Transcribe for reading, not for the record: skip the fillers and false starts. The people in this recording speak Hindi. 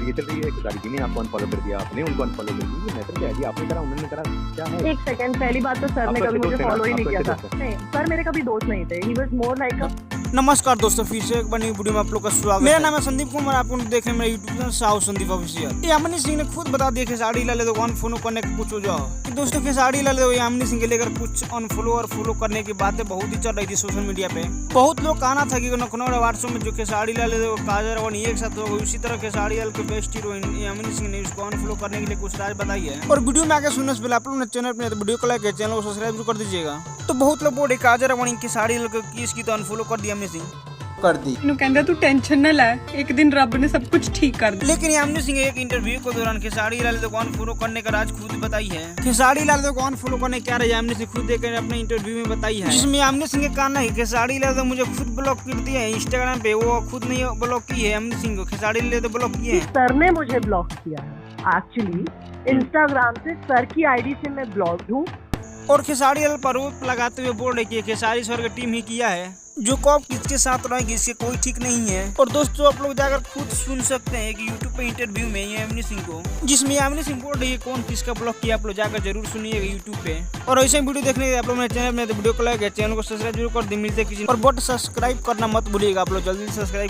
ये चल रही है कि सारी टीम ने आपको अनफॉलो कर दिया, आपने उनको अनफॉलो कर दिया, ये मैटर क्या है? आपने करा, उन्होंने करा, क्या है? एक सेकंड, पहली बात तो सर ने आपको कभी अच्छे मुझे दोस्त हैं ना? फॉलो ही नहीं आपको किया अच्छे था। दोस्त हैं? नहीं, सर मेरे कभी दोस्त नहीं थे। ही वाज मोर लाइक अ नमस्कार दोस्तों, फिर से एक बनी वीडियो में आप लोग का स्वागत है। मेरा नाम है संदीप कुमार, आप लोग देख रहे हैं मेरा YouTube channel Sahu Sandeep official. Yamini Singh ने खुद बता दिया खेसारी लाल यादव को अनफॉलो करने का कुछ वजह है। दोस्तों खेसारी लाल यादव यामिनी सिंह के लेकर कुछ अनफॉलो और फॉलो करने की बातें बहुत ही चल रही थी सोशल मीडिया पे। बहुत लोग कहना था कि लखनऊ अवार्ड शो में जो खेसारी लाल यादव काजल और एक साथ हो, उसी तरह खेसारी लाल के बेस्ट हीरोइन यामिनी सिंह ने उसको अनफॉलो करने के लिए कुछ राज बताई है। और वीडियो में आगे सुनने से पहले आप लोग ने चैनल पे वीडियो को लाइक चैनल को सब्सक्राइब कर दीजिएगा। तो बहुत लोग बोले काजल और खेसारी लाल को किस की तो अनफॉलो कर दिया यामिनी सिंह कर दी। कहंदा तू टेंशन ना ले, एक दिन रब ने सब कुछ ठीक कर दिया। लेकिन यामिनी सिंह एक इंटरव्यू के दौरान खेसारी लाल यादव को अनफॉलो करने का राज खुद बताई है। खेसारी लाल यादव को अनफॉलो करने क्या रहा यामिनी सिंह खुद देकर अपने इंटरव्यू में बताई है, जिसमें यामिनी सिंह का कहना है कि खेसारी लाल यादव मुझे खुद ब्लॉक कर दिया है इंस्टाग्राम पे, वो खुद नहीं ब्लॉक की है यामिनी सिंह को, खेसारी लाल यादव ब्लॉक किए हैं। सर ने मुझे ब्लॉक किया है। एक्चुअली इंस्टाग्राम से सर की आईडी से मैं ब्लॉक्ड हूँ। और खेसारी लाल पर आरोप लगाते हुए बोल रहे कि खेसारी सर की टीम ही किया है, जो कब किसके साथ रहेगी इसके कोई ठीक नहीं है। और दोस्तों आप लोग जाकर खुद सुन सकते हैं कि यूट्यूब पे इंटरव्यू में यामिनी सिंह को, जिसमें यामिनी सिंह बोल रही है कौन किसका ब्लॉक किया, आप लोग जाकर जरूर सुनिएगा यूट्यूब पे। और ऐसे वीडियो देखने के लिए आप लोग मेरे चैनल में वीडियो को लाइक चैनल को सब्सक्राइब जरूर कर दी। मिलते किसी और बट सब्सक्राइब करना मत भूलिएगा, आप लोग जल्दी सब्सक्राइब